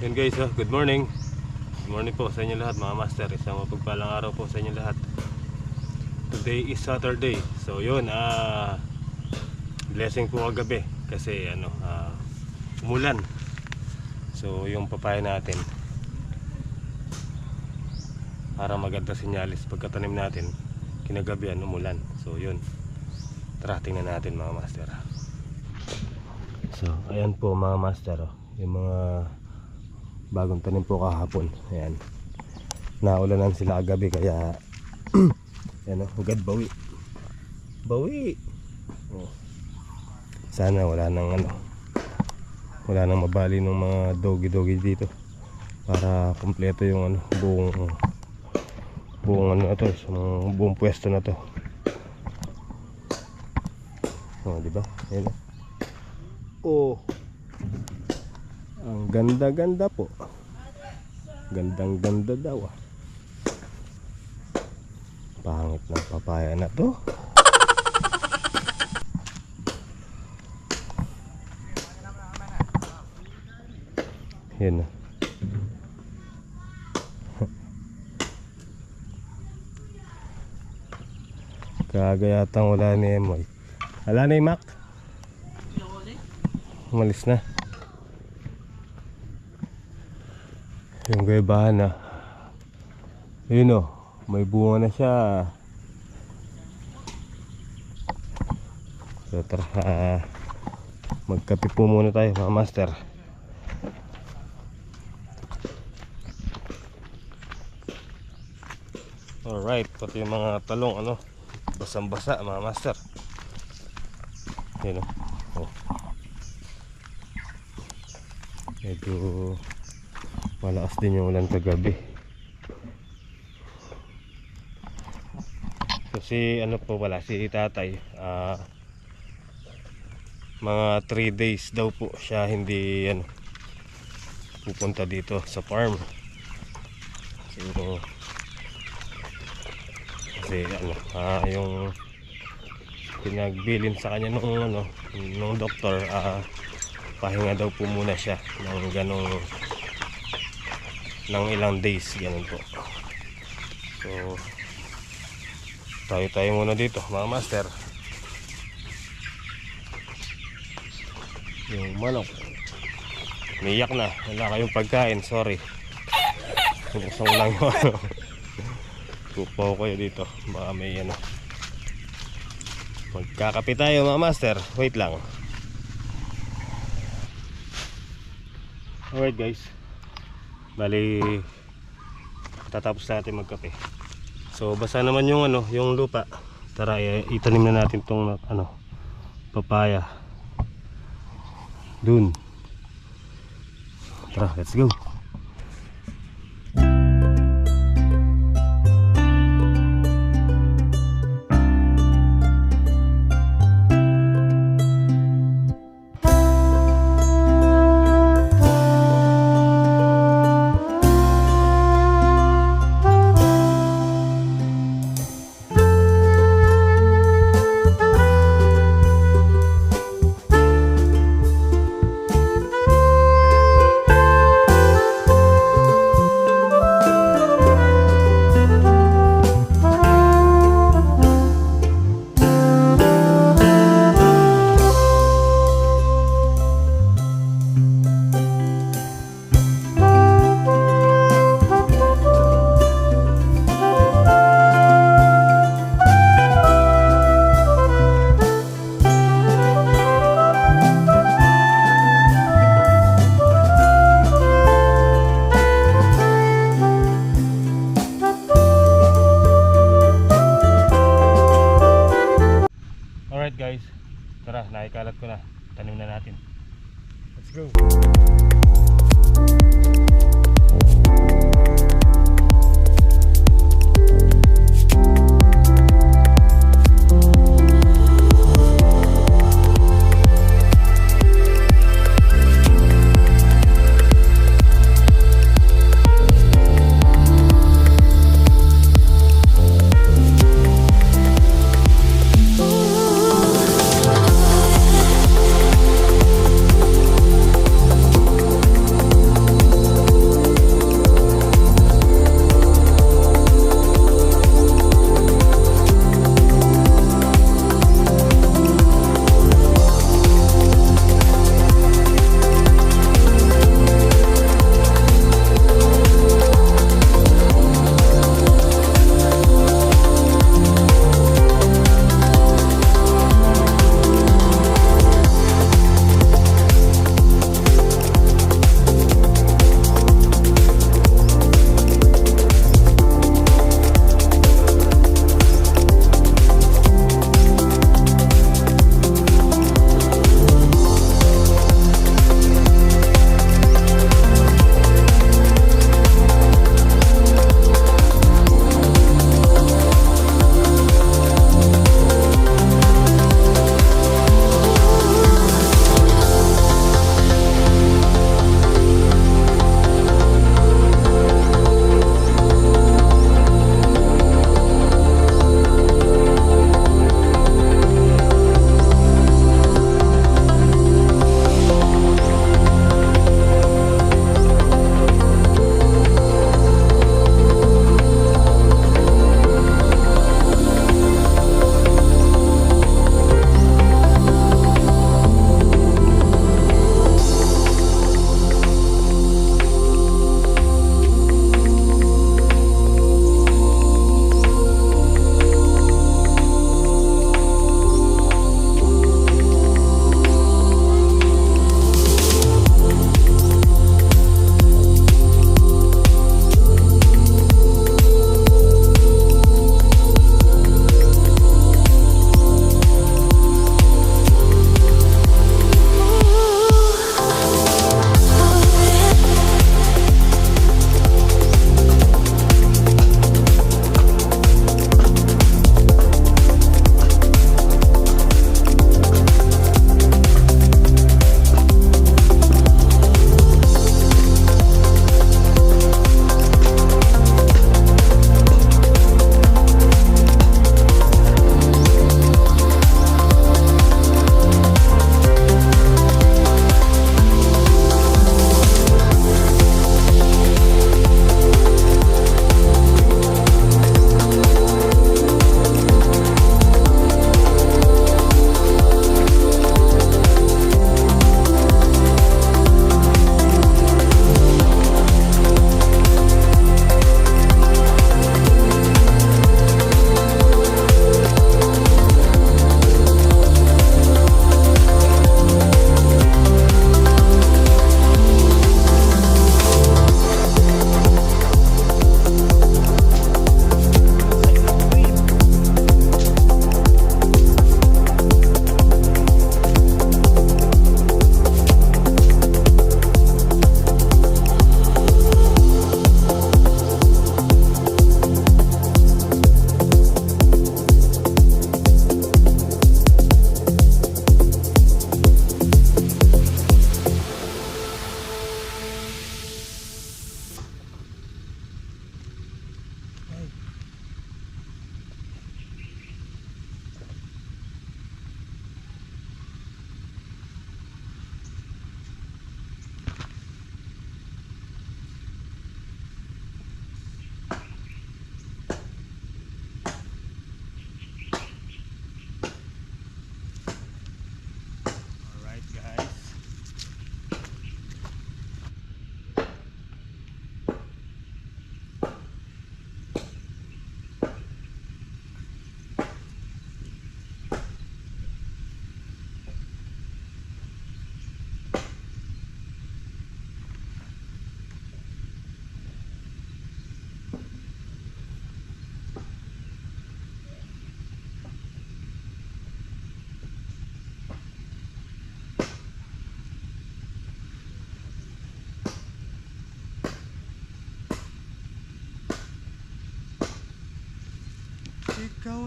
Yun guys, good morning. Good morning po sa inyo lahat mga master. Isang mapagpalang araw po sa inyo lahat. Today is Saturday. So yun, blessing po kagabi kasi umulan. So yung papaya natin, para maganda sinyalis pagkatanim natin, kinagabihan umulan. So yun, tara tingnan natin mga master. So ayan po mga master, yung mga bagong tanim po kahapon. Ayan, naulanan sila kagabi kaya yan, hugad bawi oh. Sana wala nang mabali ng mga dogi dito, para kumpleto yung buong ito, buong pwesto na to. Oh, di ba? Ayan. Oh, ang ganda po. Ganda daw. Pangit ng papaya na to. Yan na. Kagayatang wala ni Emoy. Wala na yung Mac. Umalis na. Yung gaybahan na, yun may bunga na siya. So tara, magkape po muna tayo mga master. Alright, pati yung mga talong basang-basa mga master. Yun oh. Medyo malakas din yung ulan kagabi. Kasi po pala si tatay, mga 3 days daw po siya hindi pupunta dito sa farm. So kasi yung pinagbilin sa kanya nung doktor, pahinga daw po muna siya ng ilang days, ganun po. So tayo muna dito mga master. Yung manok umiyak na, wala kayong pagkain, sorry. Buksan ko lang yung pupaw kayo dito, baka may magkakape tayo mga master. Wait lang. Alright guys, bali tatapos natin magkape. So basa naman yung yung lupa. Tara, itanim na natin tong papaya dun. Tara, let's go.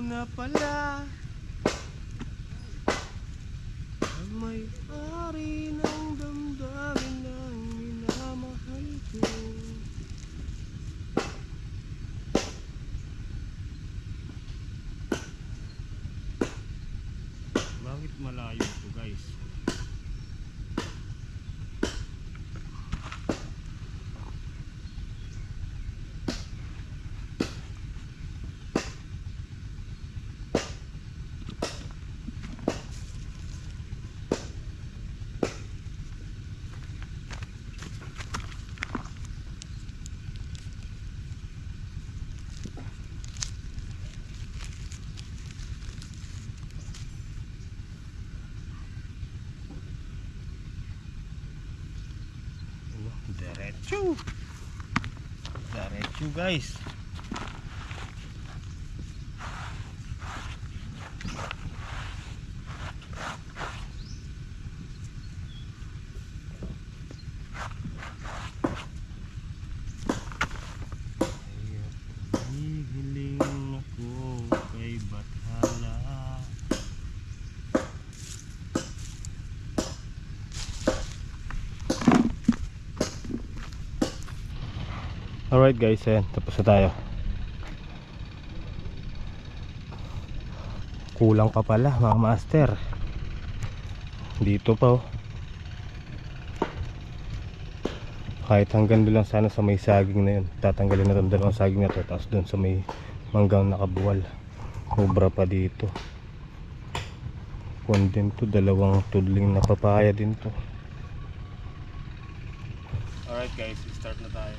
na pala ang may-ari ng damdamin ng minamahal ko. Bakit malayo ito guys? Diretso. Diretso guys. Hihiling ako kay Bathala. Alright guys, ayan, tapos na tayo. Kulang pa pala mga master. Dito pa oh. Kahit hanggang doon lang sana sa may saging na yun. Tatanggalin na itong dalawang saging na to. Tapos doon sa may manggang nakabuwal. Obra pa dito. Kuwan din to, dalawang tudling na papaya din to. Alright guys, start na tayo.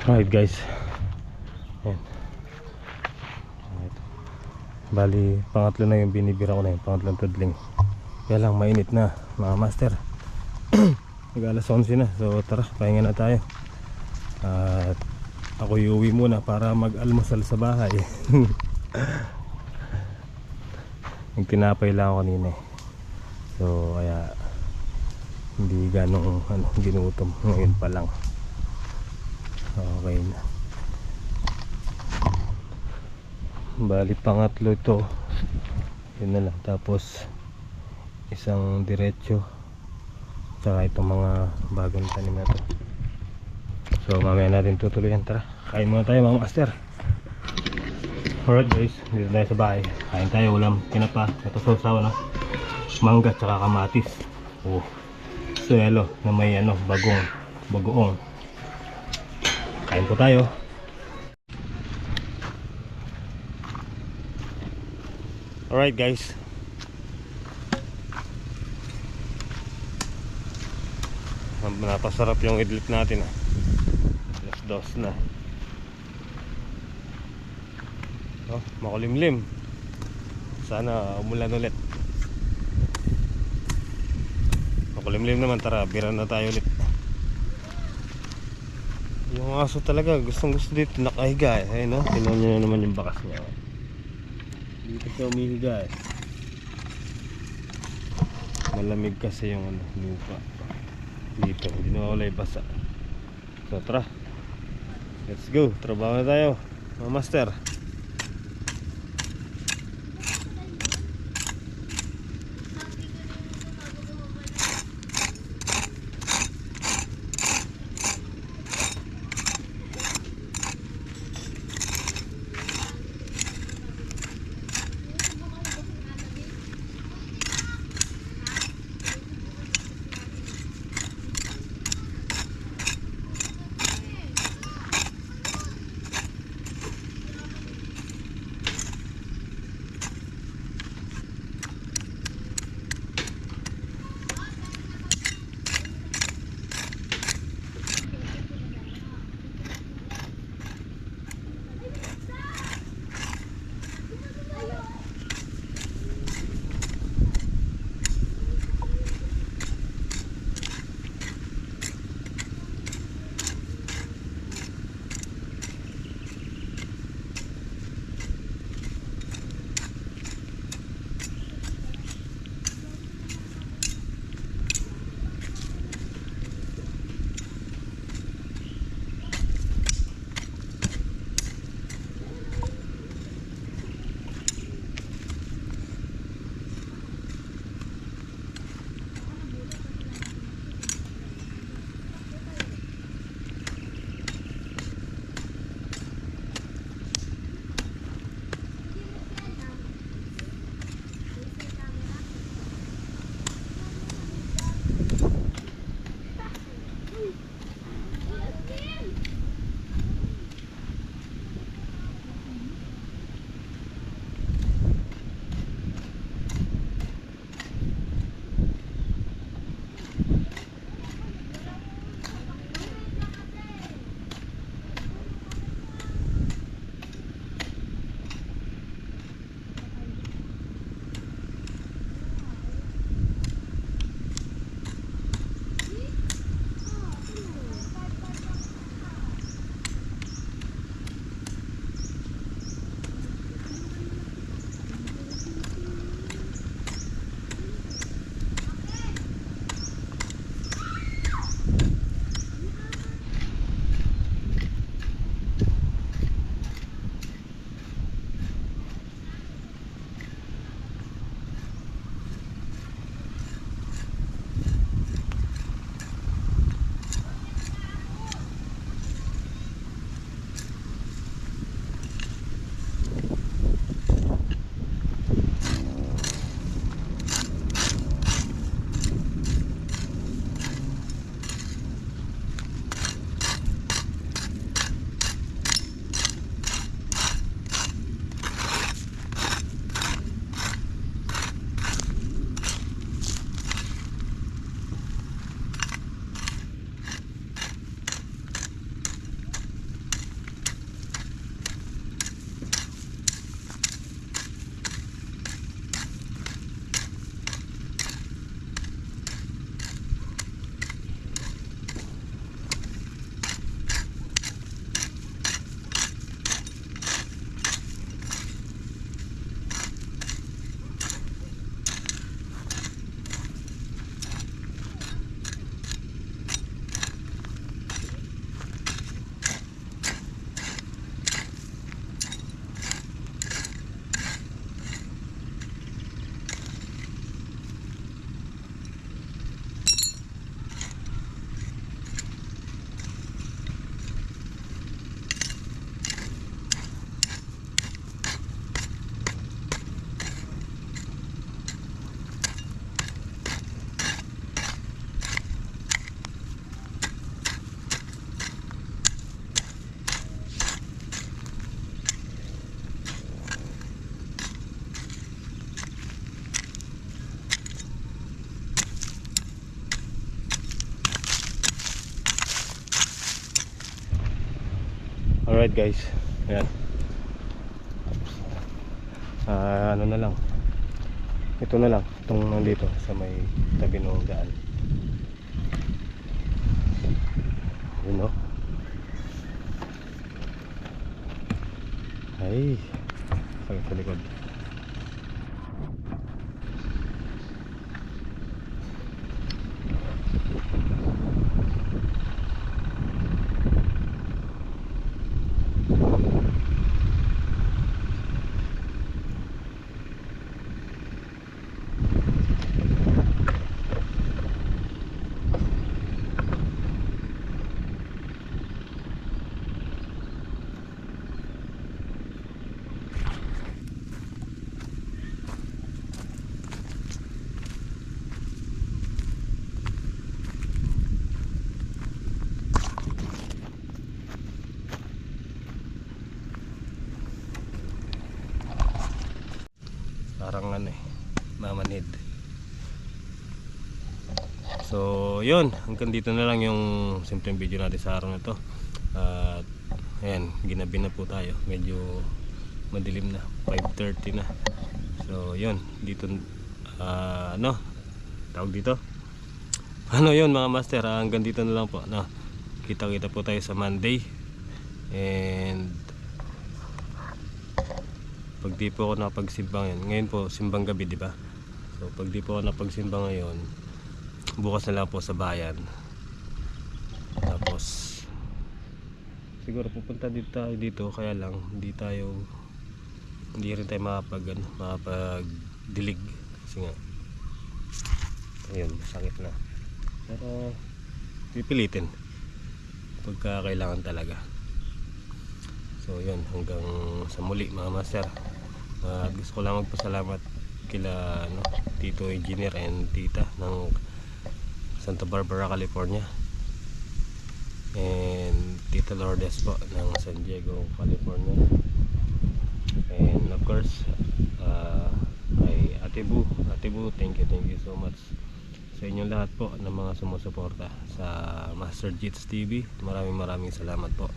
Alright guys, ayan. Bali pangatlo na yung binibira ko na yun, pangatlong tudling. Kaya lang mainit na mga master. Mag alas 11 na, so tara pahinga na tayo. At ako iuwi muna para mag-almusal sa bahay. Yung tinapay lang ako kanina eh. So kaya hindi ganong ginutom ngayon pa lang. Okay na. Bali pangatlo ito. Yun na lang. Tapos isang diretso. Saka itong mga bagong tanim na to. So mamaya natin tutuloyan. Tara, kain muna tayo mga master. Alright guys, dito tayo sa bahay. Kain tayo, ulam, kinapa. Ito sausaw na mangga tsaka kamatis. Oh, suelo na may bagoong. Kain po tayo. Alright guys, napasarap yung idlit natin. Alas 2 na. Oh, makulimlim. Sana umulan ulit. Makulimlim naman, tara, bira na tayo ulit. Yung aso talaga, gustong gusto dito nakahiga eh. Ayun, no? Tingnan nyo na naman yung bakas niya. Dito siya umihiga eh. Malamig kasi yung lupa dito, hindi na wala basa. So tara, let's go, trabaho na tayo mga master. alright guys, ayan. Ano na lang, ito na lang, itong nandito sa may tabi ng daan. Yun o. Ay, sakit sa likod. Parang ano eh, mamanhid. So yun, hanggang dito na lang yung simpleng video natin sa araw na to. At ayan, ginabi na po tayo, medyo madilim na, 5:30 na. So yun, dito ano tawag dito, ano yun mga master, hanggang dito na lang po, no? Kita po tayo sa Monday. And pag di po ako nakapagsimba ngayon po simbang gabi, di ba? So pag di po ako nakapagsimba ngayon, bukas na lang po sa bayan. Tapos siguro pupunta dito, kaya lang hindi rin tayo makapagdilig kasi nga ayun, masakit na. Pero pipilitin pagka kailangan talaga. So yun, hanggang sa muli mga master. Gusto ko lang magpasalamat kila Tito Engineer and Tita ng Santa Barbara, California, and Tita Lourdes po ng San Diego, California, and of course kay Ate Bu, thank you so much sa inyong lahat po ng mga sumusuporta sa Master Jits TV. Maraming salamat po.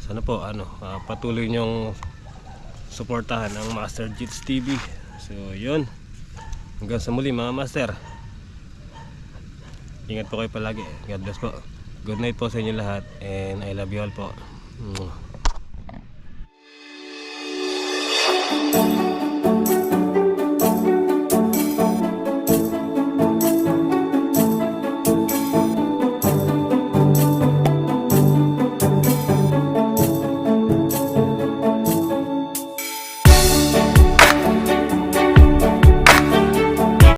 Sana po patuloy nyong suportahan ang Master Jits TV. So yun, hanggang sa muli mga master. Ingat po kayo palagi. God bless po. Good night po sa inyo lahat, and I love you all po.